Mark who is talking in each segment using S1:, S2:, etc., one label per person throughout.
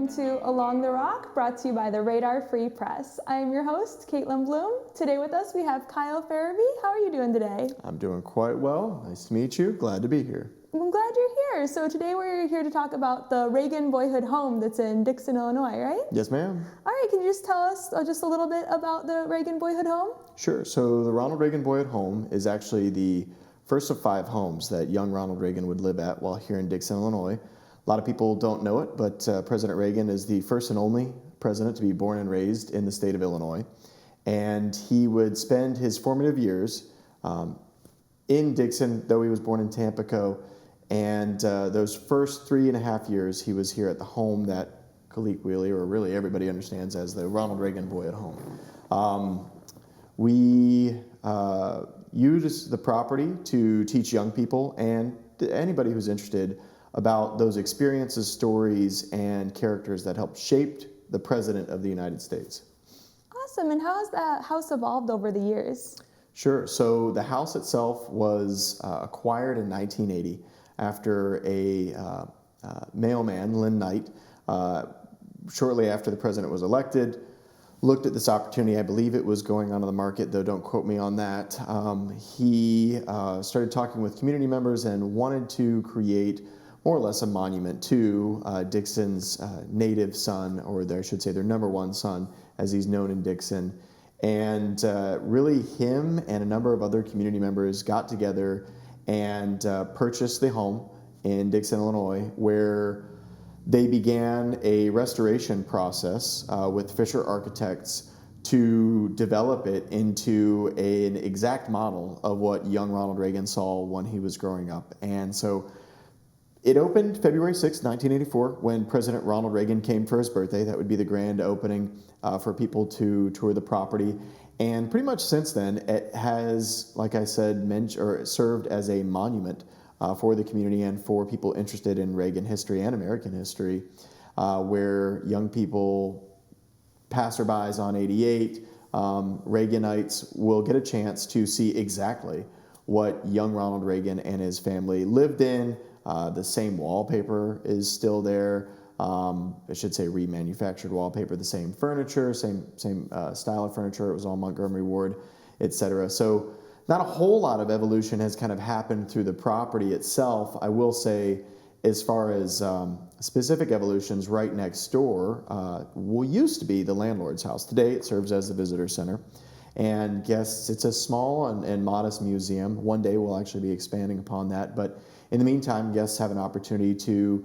S1: welcome to Along the Rock, brought to you by the Radar Free Press. I am your host, Kaitlyn Blum. Today with us we have Kyle Ferrebee. How are you doing today?
S2: I'm doing quite well. Nice to meet you. Glad to be here.
S1: I'm glad you're here. So today we're here to talk about the Reagan Boyhood Home that's in Dixon, Illinois, right?
S2: Yes, ma'am.
S1: All right, can you just tell us just a little bit about the Reagan Boyhood Home?
S2: Sure. So the Ronald Reagan Boyhood Home is actually the first of 5 homes that young Ronald Reagan would live at while here in Dixon, Illinois. A lot of people don't know it, but President Reagan is the first and only president to be born and raised in the state of Illinois. And he would spend his formative years in Dixon, though he was born in Tampico. And those first 3.5 years, he was here at the home that colloquially, or really everybody understands as the Ronald Reagan Boyhood Home. We use the property to teach young people and anybody who's interested about those experiences, stories, and characters that helped shape the President of the United States.
S1: Awesome, and how has that house evolved over the years?
S2: Sure, so the house itself was acquired in 1980 after a mailman, Lynn Knight, shortly after the President was elected, looked at this opportunity. I believe it was going onto the market, though don't quote me on that. He started talking with community members and wanted to create more or less a monument to Dixon's native son, or I should say their number one son, as he's known in Dixon. And really him and a number of other community members got together and purchased the home in Dixon, Illinois, where they began a restoration process with Fisher Architects to develop it into an exact model of what young Ronald Reagan saw when he was growing up. And so it opened February 6, 1984, when President Ronald Reagan came for his birthday. That would be the grand opening for people to tour the property. And pretty much since then, it has, like I said, served as a monument for the community and for people interested in Reagan history and American history, where young people, passerbys on 88, Reaganites will get a chance to see exactly what young Ronald Reagan and his family lived in. The same wallpaper is still there. I should say remanufactured wallpaper, the same furniture, same style of furniture. It was all Montgomery Ward, etc. So not a whole lot of evolution has kind of happened through the property itself. I will say, as far as specific evolutions, right next door used to be the landlord's house. Today it serves as the visitor center. And guests, it's a small and modest museum. One day we'll actually be expanding upon that. But in the meantime, guests have an opportunity to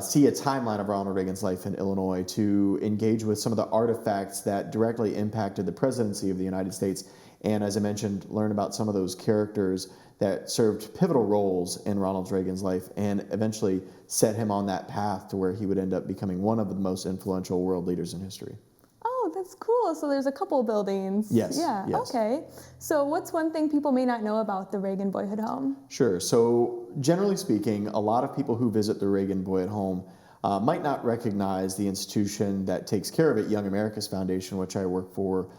S2: see a timeline of Ronald Reagan's life in Illinois, to engage with some of the artifacts that directly impacted the presidency of the United States, and as I mentioned, learn about some of those characters that served pivotal roles in Ronald Reagan's life and eventually set him on that path to where he would end up becoming one of the most influential world leaders in history.
S1: Oh, that's cool. So there's a couple buildings.
S2: Yes.
S1: Yeah,
S2: yes.
S1: Okay. So what's one thing people may not know about the Reagan Boyhood Home?
S2: Sure. So generally speaking, a lot of people who visit the Reagan Boyhood Home might not recognize the institution that takes care of it, Young America's Foundation, which I work for.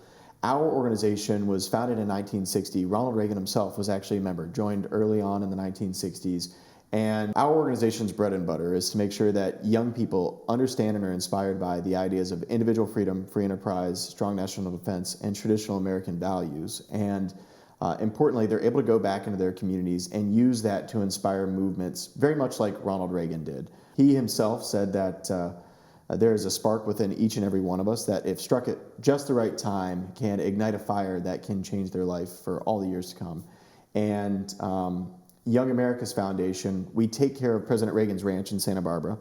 S2: Our organization was founded in 1960. Ronald Reagan himself was actually a member, joined early on in the 1960s. And our organization's bread and butter is to make sure that young people understand and are inspired by the ideas of individual freedom, free enterprise, strong national defense, and traditional American values. And importantly, they're able to go back into their communities and use that to inspire movements, very much like Ronald Reagan did. He himself said that there is a spark within each and every one of us that, if struck at just the right time, can ignite a fire that can change their life for all the years to come. And Young America's Foundation, we take care of President Reagan's ranch in Santa Barbara,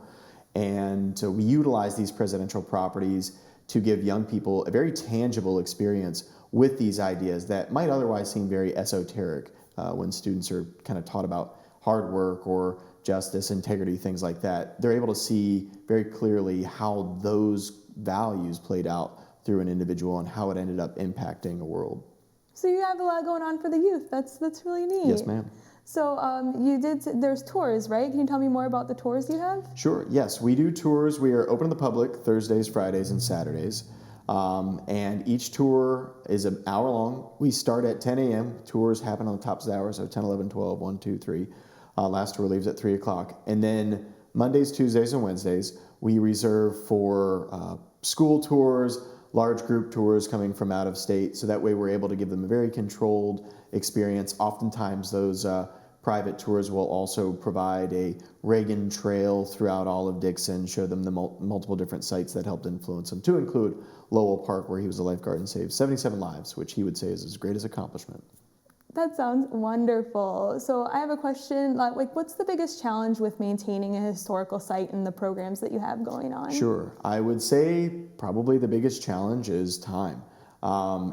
S2: and we utilize these presidential properties to give young people a very tangible experience with these ideas that might otherwise seem very esoteric when students are kind of taught about hard work or justice, integrity, things like that. They're able to see very clearly how those values played out through an individual and how it ended up impacting a world.
S1: So you have a lot going on for the youth. That's really neat.
S2: Yes, ma'am.
S1: So there's tours, right? Can you tell me more about the tours you have?
S2: Sure, yes, we do tours. We are open to the public Thursdays, Fridays, and Saturdays. And each tour is an hour long. We start at 10 a.m. Tours happen on the tops of the hours, so 10, 11, 12, 1, 2, 3. Last tour leaves at 3 o'clock. And then Mondays, Tuesdays, and Wednesdays, we reserve for school tours, large group tours coming from out of state, so that way we're able to give them a very controlled experience. Oftentimes those private tours will also provide a Reagan trail throughout all of Dixon, show them the multiple different sites that helped influence him, to include Lowell Park, where he was a lifeguard and saved 77 lives, which he would say is his greatest accomplishment.
S1: That sounds wonderful. So I have a question, like what's the biggest challenge with maintaining a historical site and the programs that you have going on?
S2: Sure. I would say probably the biggest challenge is time.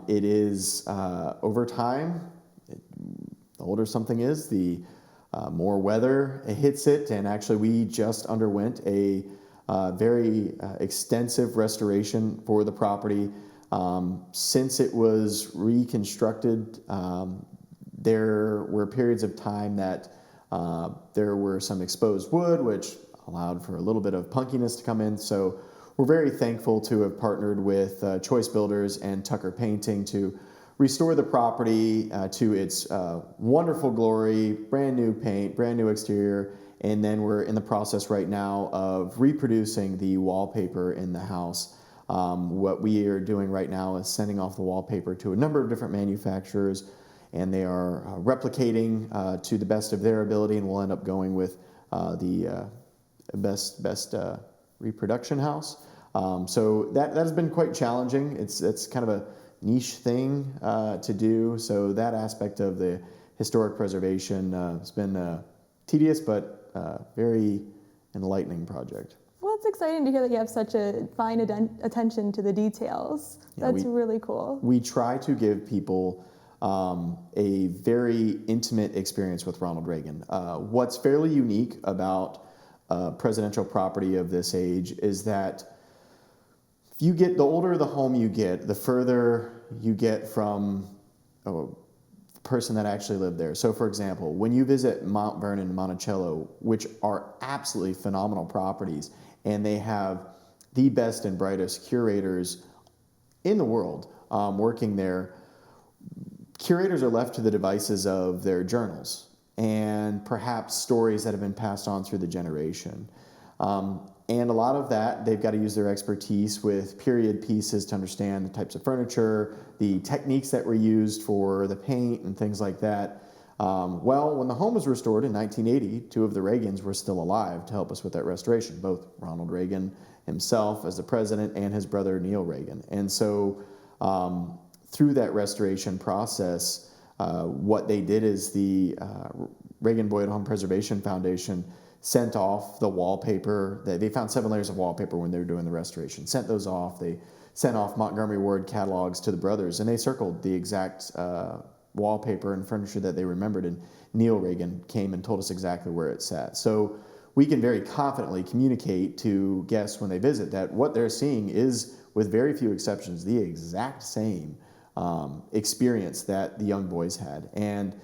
S2: It is, over time, the older something is, the more weather hits it, and actually we just underwent a very extensive restoration for the property. Since it was reconstructed, there were periods of time that there were some exposed wood, which allowed for a little bit of punkiness to come in. So we're very thankful to have partnered with Choice Builders and Tucker Painting to restore the property to its wonderful glory, brand new paint, brand new exterior, and then we're in the process right now of reproducing the wallpaper in the house. What we are doing right now is sending off the wallpaper to a number of different manufacturers, and they are replicating to the best of their ability, and we'll end up going with the best reproduction house. So that has been quite challenging. It's kind of a niche thing to do, so that aspect of the historic preservation has been tedious but very enlightening project.
S1: Well, it's exciting to hear that you have such a fine attention to the details.
S2: Yeah,
S1: That's really cool.
S2: We try to give people a very intimate experience with Ronald Reagan. What's fairly unique about presidential property of this age is that you get, the older the home you get, the further you get from a person that actually lived there. So for example, when you visit Mount Vernon and Monticello, which are absolutely phenomenal properties, and they have the best and brightest curators in the world working there, curators are left to the devices of their journals and perhaps stories that have been passed on through the generation. And a lot of that, they've got to use their expertise with period pieces to understand the types of furniture, the techniques that were used for the paint and things like that. Well, when the home was restored in 1980, two of the Reagans were still alive to help us with that restoration, both Ronald Reagan himself as the president and his brother Neil Reagan. And so through that restoration process, what they did is the Reagan Boyhood Home Preservation Foundation sent off the wallpaper. They found 7 layers of wallpaper when they were doing the restoration. Sent those off. They sent off Montgomery Ward catalogs to the brothers, and they circled the exact wallpaper and furniture that they remembered, and Neil Reagan came and told us exactly where it sat. So we can very confidently communicate to guests when they visit that what they're seeing is, with very few exceptions, the exact same experience that the young boys had. And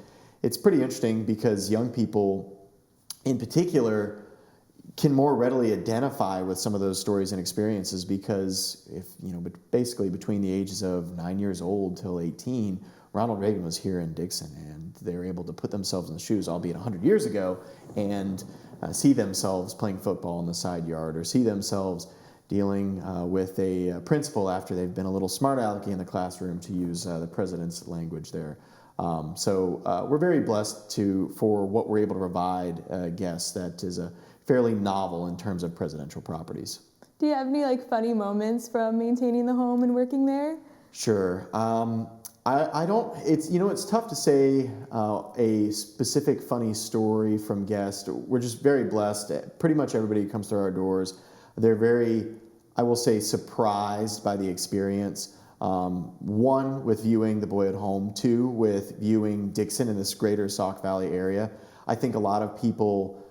S2: it's pretty interesting because young people in particular can more readily identify with some of those stories and experiences, because if, you know, basically between the ages of 9 years old till 18, Ronald Reagan was here in Dixon, and they were able to put themselves in the shoes, albeit 100 years ago, and see themselves playing football in the side yard, or see themselves dealing with a principal after they've been a little smart alecky in the classroom, to use the president's language there. So we're very blessed for what we're able to provide guests that is a fairly novel in terms of presidential properties.
S1: Do you have any funny moments from maintaining the home and working there?
S2: Sure. I don't, it's tough to say a specific funny story from guests. We're just very blessed. Pretty much everybody who comes through our doors, they're very, I will say, surprised by the experience. One, with viewing the Boyhood Home. Two, with viewing Dixon in this greater Sauk Valley area. I think a lot of people,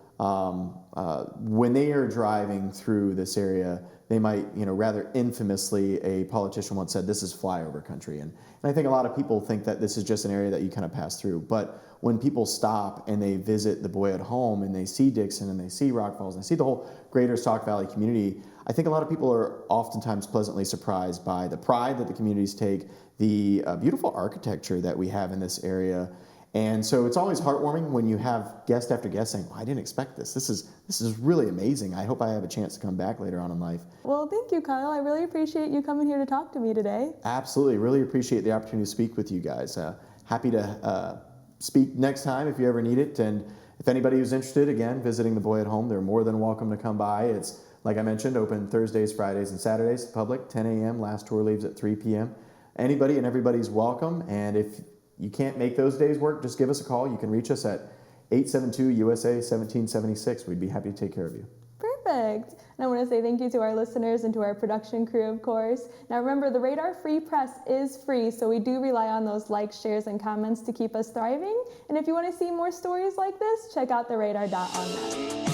S2: when they are driving through this area, they might, rather infamously, a politician once said, this is flyover country. And I think a lot of people think that this is just an area that you kind of pass through. But when people stop and they visit the Boyhood Home and they see Dixon and they see Rock Falls and they see the whole greater Sauk Valley community, I think a lot of people are oftentimes pleasantly surprised by the pride that the communities take, the beautiful architecture that we have in this area, And so it's always heartwarming when you have guest after guest saying, well, I didn't expect this. This is really amazing. I hope I have a chance to come back later on in life.
S1: Well, thank you, Kyle. I really appreciate you coming here to talk to me today.
S2: Absolutely. Really appreciate the opportunity to speak with you guys. Happy to speak next time if you ever need it. And if anybody who's interested, again, visiting the Boyhood Home, they're more than welcome to come by. It's, like I mentioned, open Thursdays, Fridays, and Saturdays to the public, 10 a.m. Last tour leaves at 3 p.m. Anybody and everybody's welcome. And if you can't make those days work, just give us a call. You can reach us at 872-USA-1776. We'd be happy to take care of you.
S1: Perfect. And I want to say thank you to our listeners and to our production crew, of course. Now remember, the Radar Free Press is free, so we do rely on those likes, shares, and comments to keep us thriving. And if you want to see more stories like this, check out theradar.online.